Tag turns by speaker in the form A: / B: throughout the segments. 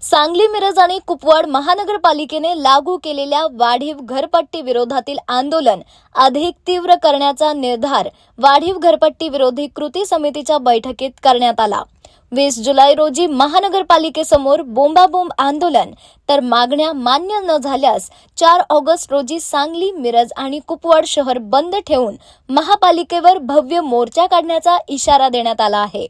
A: सांगली, मिरज आणि कुपवाड महानगरपालिकेने लागू केलेल्या वाढीव घरपट्टी विरोधातील आंदोलन अधिक तीव्र करण्याचा निर्धार वाढीव घरपट्टी विरोधी कृती समितीच्या बैठकीत करण्यात आला। 20 जुलै रोजी महानगरपालिकेसमोर बोंबाबोंब आंदोलन तर मागण्या मान्य न झाल्यास 4 ऑगस्ट रोजी सांगली, मिरज आणि कुपवाड शहर बंद ठेवून महापालिकेवर भव्य मोर्चा काढण्याचा इशारा देण्यात आला आहे।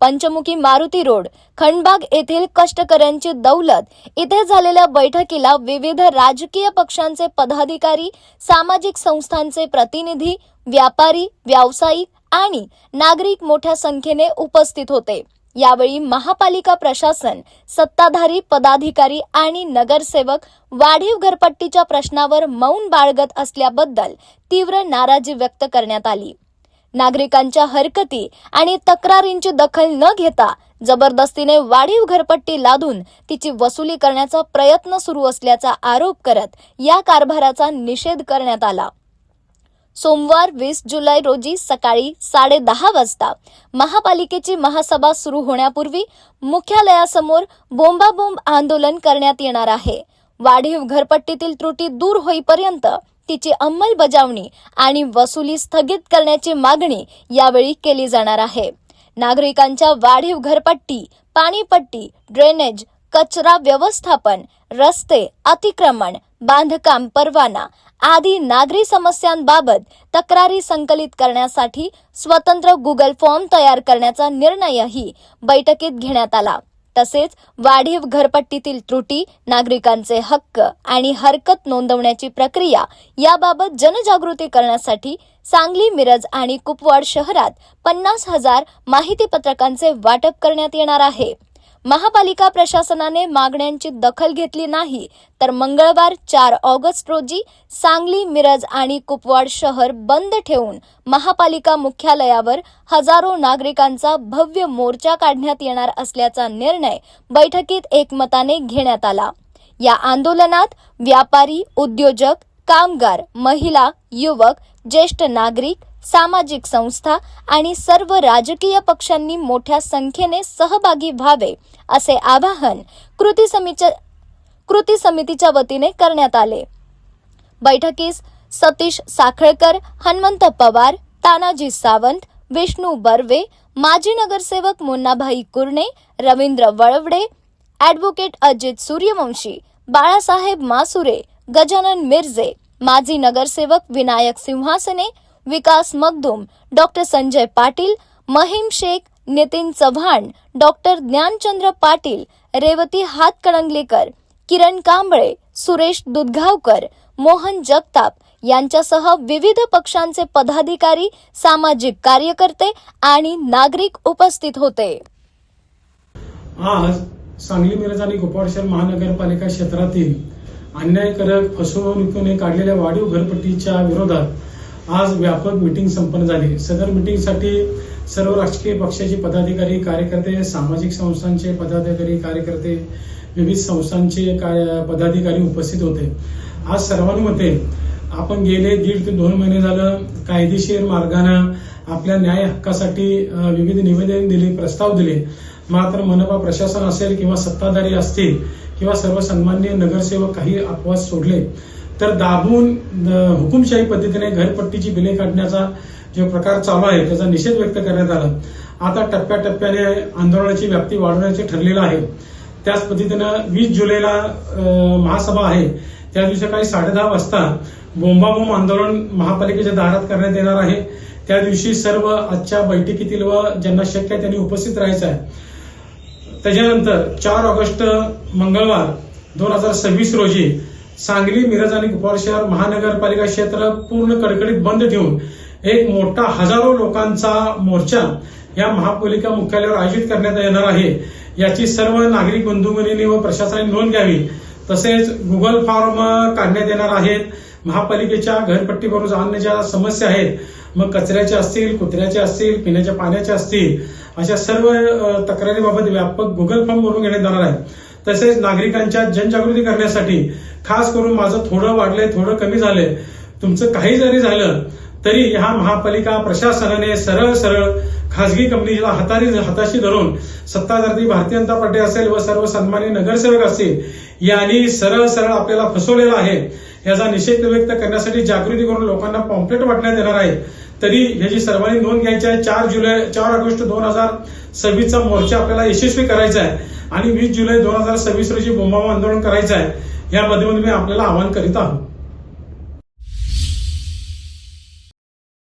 A: पंचमुखी मारुती रोड, खंडबाग येथील कष्टकऱ्यांची दौलत इथे झालेल्या बैठकीला विविध राजकीय पक्षांचे पदाधिकारी, सामाजिक संस्थांचे प्रतिनिधी, व्यापारी, व्यावसायिक आणि नागरिक मोठ्या संख्येने उपस्थित होते। यावेळी महापालिका प्रशासन, सत्ताधारी पदाधिकारी आणि नगरसेवक वाढीव घरपट्टीच्या प्रश्नावर मौन बाळगत असल्याबद्दल तीव्र नाराजी व्यक्त करण्यात आली। नागरिकांच्या हरकती आणि तक्रारींची दखल न घेता जबरदस्तीने वाढीव घरपट्टी लादून तिची वसुली करण्याचा प्रयत्न सुरू असल्याचा आरोप करत या कारभाराचा निषेध करण्यात आला। सोमवार 20 जुलै रोजी सकाळी 10:30 वाजता महापालिकेची महासभा सुरू होण्यापूर्वी मुख्यालयासमोर बोंबाबोंब आंदोलन करण्यात येणार आहे। वाढीव घरपट्टीतील त्रुटी दूर होईपर्यंत तिची अंमलबजावणी आणि वसुली स्थगित करण्याची मागणी यावेळी केली जाणार आहे। नागरिकांच्या वाढीव घरपट्टी, पाणीपट्टी, ड्रेनेज, कचरा व्यवस्थापन, रस्ते, अतिक्रमण, बांधकाम परवाना आदी नागरी समस्यांबाबत तक्रारी संकलित करण्यासाठी स्वतंत्र गुगल फॉर्म तयार करण्याचा निर्णयही बैठकीत घेण्यात आला। तसेच वाढीव घरपट्टीतील त्रुटी, नागरिकांचे हक्क आणि हरकत नोंदवण्याची प्रक्रिया याबाबत जनजागृती करण्यासाठी सांगली, मिरज आणि कुपवाड शहरात 50,000 माहिती पत्रकांचे वाटप करण्यात येणार आहे। महापालिका प्रशासनाने मागण्यांची दखल घेतली नाही तर मंगळवार 4 ऑगस्ट रोजी सांगली, मिरज आणि कुपवाड शहर बंद ठेवून महापालिका मुख्यालयावर हजारो नागरिकांचा भव्य मोर्चा काढण्यात येणार असल्याचा निर्णय बैठकीत एकमताने घेण्यात आला। या आंदोलनात व्यापारी, उद्योजक, कामगार, महिला, युवक, ज्येष्ठ नागरिक, सामाजिक संस्था आणि सर्व राजकीय पक्षांनी मोठ्या संख्येने सहभागी व्हावे असे आवाहन कृती समितीच्या वतीने करण्यात आले। बैठकीस सतीश साखळकर, हनुमंत पवार, तानाजी सावंत, विष्णू बर्वे, माजी नगरसेवक मुन्नाभाई कुरणे, रवींद्र वळवडे, ॲडव्होकेट अजित सूर्यवंशी, बाळासाहेब मासुरे, गजानन मिर्जे, माजी नगरसेवक विनायक सिंहासने, विकास मगदुम, डॉक्टर संजय पाटील, महिम शेख, नितीन चव्हाण, डॉक्टर ज्ञानचंद्र पाटील, रेवती हातकणंगलेकर, किरण कांबळे, सुरेश दुधगावकर, मोहन जगताप यांच्यासह विविध पक्षांचे पदाधिकारी, सामाजिक कार्यकर्ते आणि नागरिक उपस्थित होते।
B: आज सांगली, मिरज आणि कुपवाड शहर महानगरपालिका क्षेत्रातील अन्यायकारक फसवणुकीने काढलेल्या वाढीव घरपट्टीच्या विरोधात आज व्यापक मीटिंग संपन्न झाली। सदर मीटिंगसाठी सर्व राजकीय पक्षाचे पदाधिकारी, कार्यकर्ते, सामाजिक संस्थांचे पदाधिकारी, कार्यकर्ते, विविध संस्थांचे पदाधिकारी उपस्थित होते। आज सर्वांमध्ये आपण गेले 1.5 ते 2 महिने झालं कायदेशीर मार्गाने आपल्या न्याय हक्कासाठी विविध निवेदन दिले, प्रस्ताव दिले। मात्र मनपा प्रशासन असेल किंवा सत्ताधारी असतील किंवा सर्व सन्माननीय नगरसेवक काही अपवाद सोडले तर दाबून हुकुमशाही पद्धतीने घरपट्टीची बिले काढण्याचा जो प्रकार चालू आहे त्याचा निषेध व्यक्त करण्यात आला। आता टप्प्याटप्प्याने आंदोलनाची व्याप्ती वाढवण्याचे ठरलेलं आहे। त्याच पद्धतीनं 20 जुलैला महासभा आहे, त्या दिवशी सकाळी 10:30 वाजता बोंबाबोंब आंदोलन महापालिकेच्या दारात करण्यात येणार आहे। त्या दिवशी सर्व आजच्या बैठकीतील व ज्यांना शक्य आहे त्यांनी उपस्थित राहायचं आहे। त्याच्यानंतर 4 ऑगस्ट मंगळवार 2026 रोजी सांगली, मिरज आणि कुपवाड शहर महानगरपालिका क्षेत्र पूर्ण कडकडीत बंद ठेवून एक मोठा हजारो लोकांचा मोर्चा या महापालिका मुख्यालयावर आयोजित करण्यात येणार आहे। याची सर्व नागरिक बंधू भगिनींनी व प्रशासनाने नोंद घ्यावी। तसेच गुगल फॉर्म काढण्यात येणार आहेत। महापालिकेच्या घरपट्टीबरोबर आणण्याच्या ज्या समस्या आहेत, मग कचऱ्याच्या असतील, कुत्र्याच्या असतील, पिण्याच्या पाण्याच्या असतील, अशा सर्व तक्रारीबाबत व्यापक गुगल फॉर्म भरून घेण्यात येणार आहे। तसेच नागरिकांच्या जनजागृती करण्यासाठी खास करून माझं थोडं वाढलंय, थोडं कमी झालंय, तुमचं काही जरी झालं तरी ह्या महापालिका प्रशासनाने सरळ खासगी कंपनीला हाताशी धरून सत्ताधारी भारतीय जनता पार्टी असेल व सर्व सन्माननीय नगरसेवक असतील यांनी सरळ आपल्याला फसवलेलं आहे. याचा निषेध व्यक्त करण्यासाठी जागृती करून लोकांना पॉम्पलेट वाटण्यात येणार आहे. तरी ह्याची सर्वांनी नोंद घ्यायची आहे. 4 ऑगस्ट 2026चा मोर्चा आपल्याला यशस्वी करायचा आहे आणि 20 जुलै 2026 रोजी बोंबाबोंब आंदोलन करायचं आहे. या माध्यमातून मी आपल्याला आवाहन करीत आहोत.